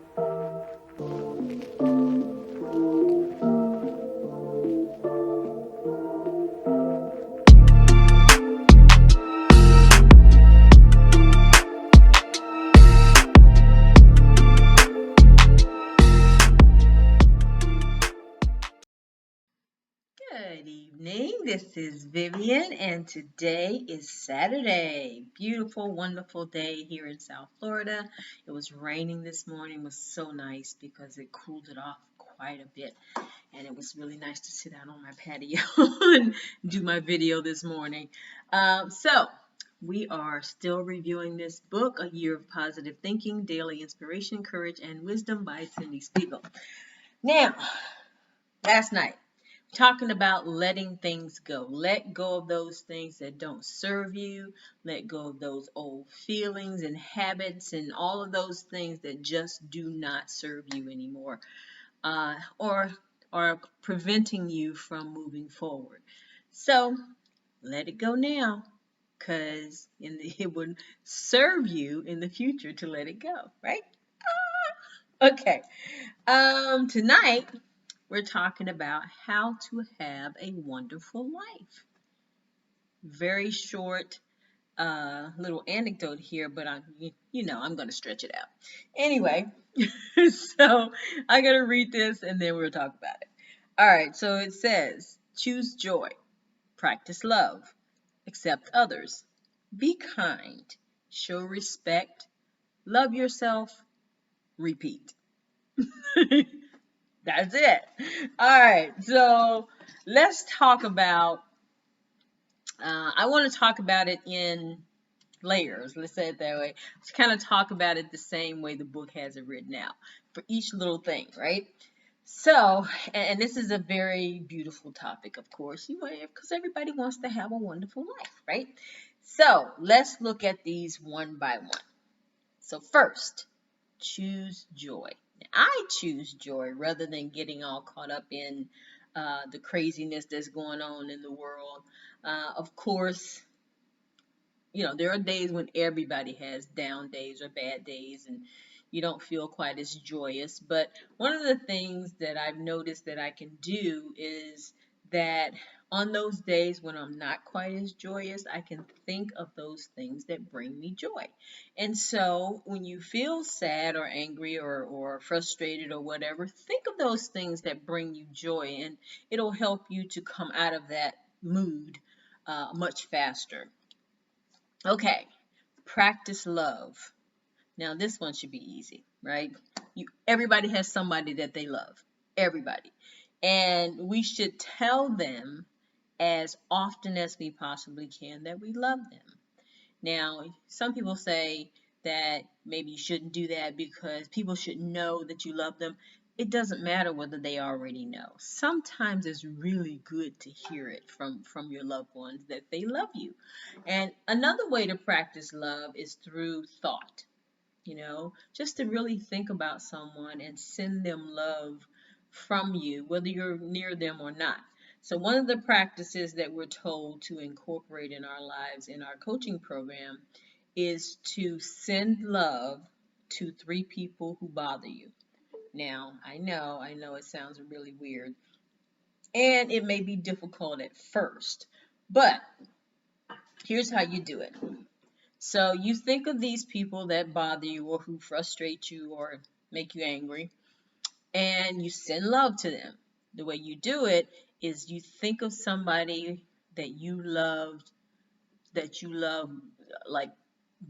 Good evening. This is Vivian, and today is Saturday. Beautiful, wonderful day here in South Florida. It was raining this morning. It was so nice because it cooled it off quite a bit, and it was really nice to sit out on my patio and do my video this morning. So, we are still reviewing this book, A Year of Positive Thinking, Daily Inspiration, Courage, and Wisdom by Cindy Spiegel. Now, last night, talking about letting things go. Let go of those things that don't serve you. Let go of those old feelings and habits and all of those things that just do not serve you anymore, or are preventing you from moving forward. So let it go now, because it would serve you in the future to let it go, right? Okay. Tonight we're talking about how to have a wonderful life. Very short little anecdote here, but I'm going to stretch it out. Anyway, so I'm going to read this and then we'll talk about it. All right, so it says, choose joy, practice love, accept others, be kind, show respect, love yourself, repeat. That's it. All right, so let's talk about, I want to talk about it in layers, let's say it that way. To kind of talk about it the same way the book has it written out for each little thing, right? So, and this is a very beautiful topic, of course, because everybody wants to have a wonderful life, right? So, let's look at these one by one. So, first, choose joy. I choose joy rather than getting all caught up in the craziness that's going on in the world. Of course, there are days when everybody has down days or bad days and you don't feel quite as joyous. But one of the things that I've noticed that I can do is that on those days when I'm not quite as joyous, I can think of those things that bring me joy. And so when you feel sad or angry or frustrated or whatever, think of those things that bring you joy, and it'll help you to come out of that mood much faster. Okay, practice love. Now this one should be easy, right? Everybody has somebody that they love. Everybody. And we should tell them as often as we possibly can that we love them. Now, some people say that maybe you shouldn't do that because people should know that you love them. It doesn't matter whether they already know. Sometimes it's really good to hear it from your loved ones that they love you. And another way to practice love is through thought. Just to really think about someone and send them love from you, whether you're near them or not. So one of the practices that we're told to incorporate in our lives in our coaching program is to send love to 3 people who bother you. Now, I know it sounds really weird, and it may be difficult at first, but here's how you do it. So you think of these people that bother you or who frustrate you or make you angry, and you send love to them. The way you do it is you think of somebody that you love like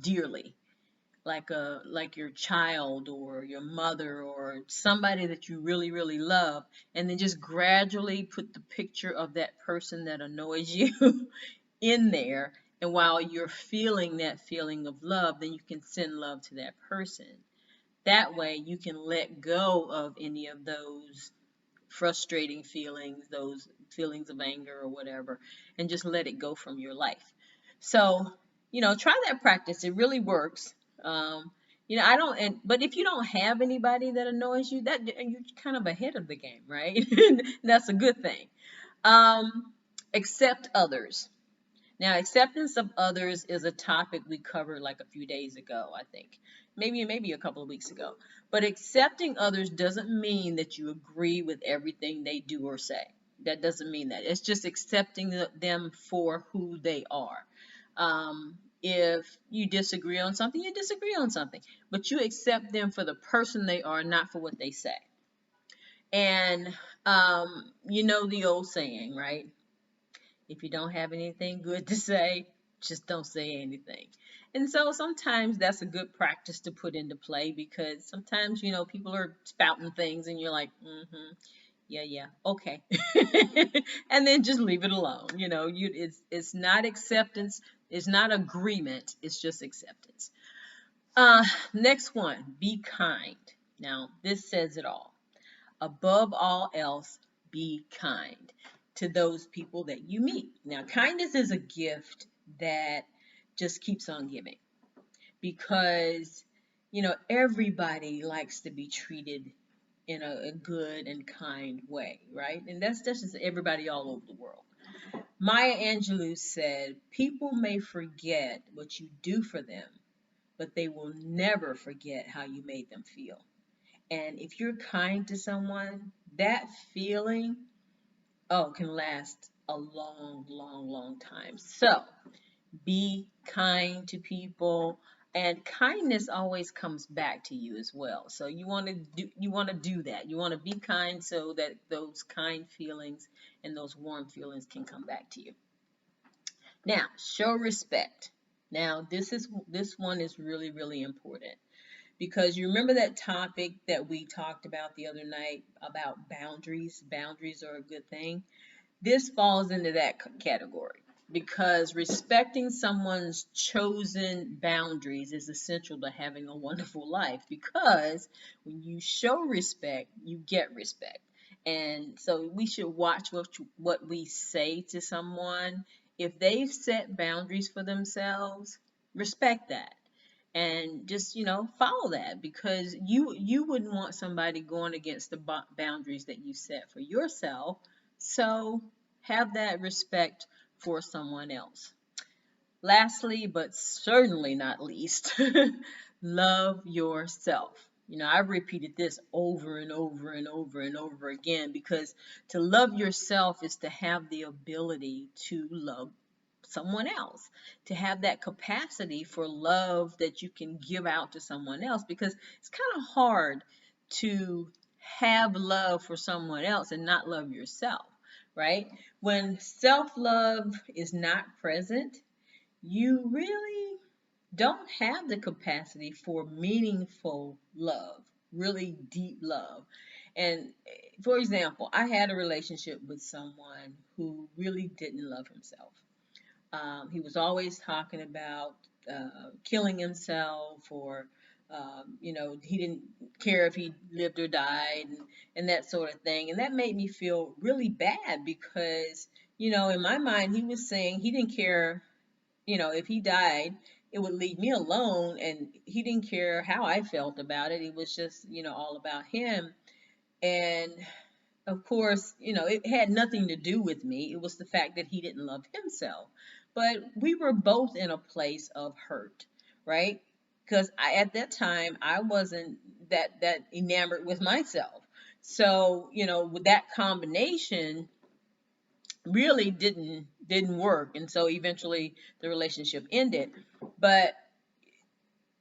dearly, like your child or your mother or somebody that you really, really love, and then just gradually put the picture of that person that annoys you in there. And while you're feeling that feeling of love, then you can send love to that person. That way you can let go of any of those frustrating feelings, those feelings of anger or whatever, and just let it go from your life. So, try that practice. It really works. I don't, but if you don't have anybody that annoys you, that you're kind of ahead of the game, right? That's a good thing. Accept others. Now, acceptance of others is a topic we covered like a few days ago, I think. maybe a couple of weeks ago. But accepting others doesn't mean that you agree with everything they do or say. That doesn't mean that. It's just accepting them for who they are. If you disagree on something, you disagree on something, but you accept them for the person they are, not for what they say. And you know the old saying, right? If you don't have anything good to say, just don't say anything. And so sometimes that's a good practice to put into play, because sometimes, people are spouting things and you're like, mm-hmm, yeah, yeah, okay. And then just leave it alone. It's not acceptance, it's not agreement, it's just acceptance. Next one, be kind. Now, this says it all. Above all else, be kind to those people that you meet. Now, kindness is a gift that just keeps on giving, because, everybody likes to be treated in a good and kind way, right? And that's just everybody all over the world. Maya Angelou said, people may forget what you do for them, but they will never forget how you made them feel. And if you're kind to someone, that feeling, can last a long, long, long time. So be kind to people, and kindness always comes back to you as well. So you want to do that. You want to be kind so that those kind feelings and those warm feelings can come back to you. Now, show respect. Now, this one is really, really important, because you remember that topic that we talked about the other night about boundaries. Boundaries are a good thing. This falls into that category, because respecting someone's chosen boundaries is essential to having a wonderful life, because when you show respect, you get respect. And so we should watch what we say to someone. If they've set boundaries for themselves, respect that, and just follow that, because you wouldn't want somebody going against the boundaries that you set for yourself. So have that respect for someone else. Lastly, but certainly not least, love yourself. I've repeated this over and over and over and over again, because to love yourself is to have the ability to love someone else, to have that capacity for love that you can give out to someone else, because it's kind of hard to have love for someone else and not love yourself, right? When self-love is not present, you really don't have the capacity for meaningful love, really deep love. And for example, I had a relationship with someone who really didn't love himself. He was always talking about killing himself, or he didn't care if he lived or died, and that sort of thing. And that made me feel really bad, because, in my mind, he was saying he didn't care, if he died, it would leave me alone, and he didn't care how I felt about it. It was just, all about him. And of course, it had nothing to do with me. It was the fact that he didn't love himself. But we were both in a place of hurt, right? Because at that time, I wasn't that enamored with myself. So, with that combination, really didn't work, and so eventually the relationship ended. But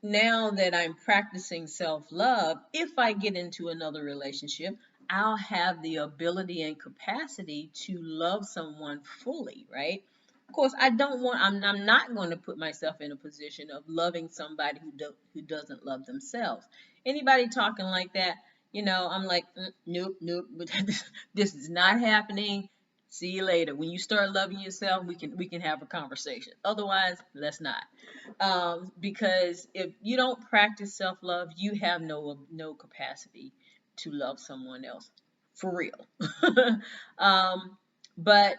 now that I'm practicing self-love, if I get into another relationship, I'll have the ability and capacity to love someone fully, right? Of course, I'm not going to put myself in a position of loving somebody who doesn't love themselves. Anybody talking like that, I'm like, nope, nope, this is not happening. See you later. When you start loving yourself, we can have a conversation. Otherwise, let's not. Because if you don't practice self-love, you have no capacity to love someone else for real. um, but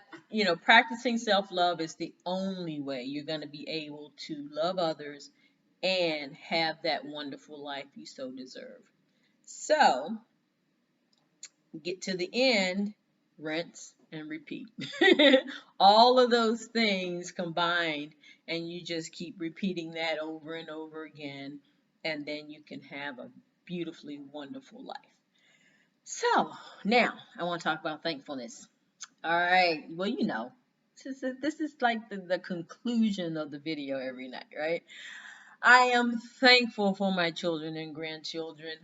practicing self-love is the only way you're going to be able to love others and have that wonderful life you so deserve. So, get to the end, rinse and repeat. All of those things combined, and you just keep repeating that over and over again. and then you can have a beautifully wonderful life. So now I want to talk about thankfulness. All right. Well, this is like the conclusion of the video every night, right? I am thankful for my children and grandchildren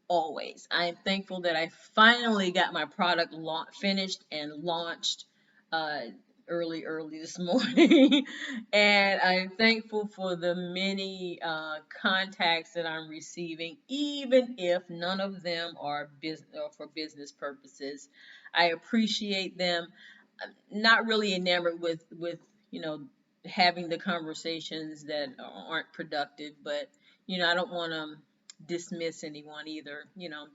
always. I am thankful that I finally got my product finished and launched uh, early this morning. And I'm thankful for the many contacts that I'm receiving, even if none of them are business or for business purposes. I appreciate them. I'm not really enamored with you know having the conversations that aren't productive, but I don't want to dismiss anyone either.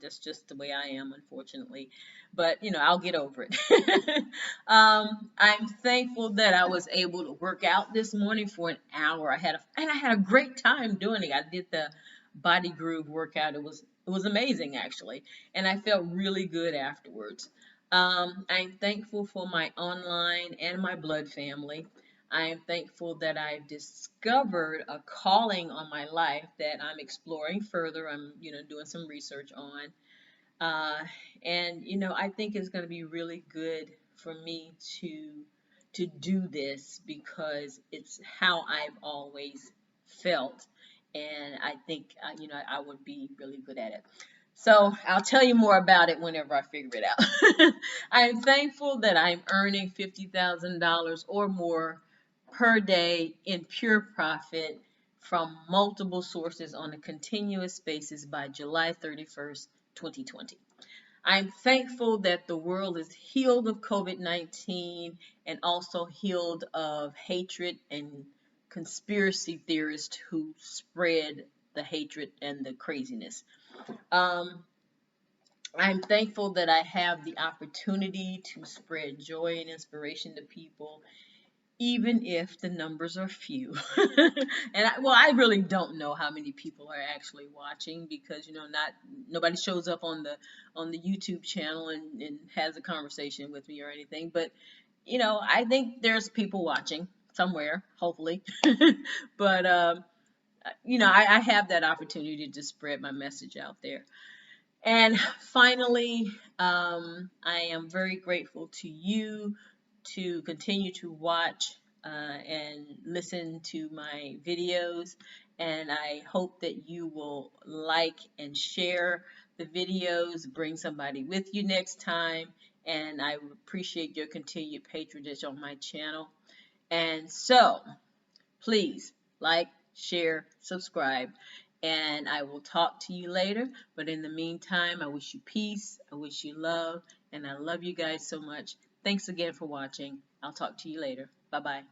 That's just the way I am, unfortunately. But I'll get over it. I'm thankful that I was able to work out this morning for an hour. I had a great time doing it. I did the body groove workout. It was amazing, actually, and I felt really good afterwards. I'm thankful for my online and my blood family. I am thankful that I've discovered a calling on my life that I'm exploring further. I'm, doing some research on. Uh, and I think it's going to be really good for me to do this because it's how I've always felt, and I think I would be really good at it. So I'll tell you more about it whenever I figure it out. I'm thankful that I'm earning $50,000 or more per day in pure profit from multiple sources on a continuous basis by July 31st, 2020. I'm thankful that the world is healed of COVID-19 and also healed of hatred and conspiracy theorists who spread the hatred and the craziness. Um, I'm thankful that I have the opportunity to spread joy and inspiration to people, even if the numbers are few. I really don't know how many people are actually watching because not nobody shows up on the YouTube channel and has a conversation with me or anything. But I think there's people watching somewhere, hopefully. But I have that opportunity to spread my message out there. And finally, I am very grateful to you to continue to watch and listen to my videos. And I hope that you will like and share the videos, bring somebody with you next time. And I appreciate your continued patronage on my channel. And so, please like, share, subscribe, and I will talk to you later. But in the meantime, I wish you peace, I wish you love, and I love you guys so much. Thanks again for watching. I'll talk to you later. Bye bye.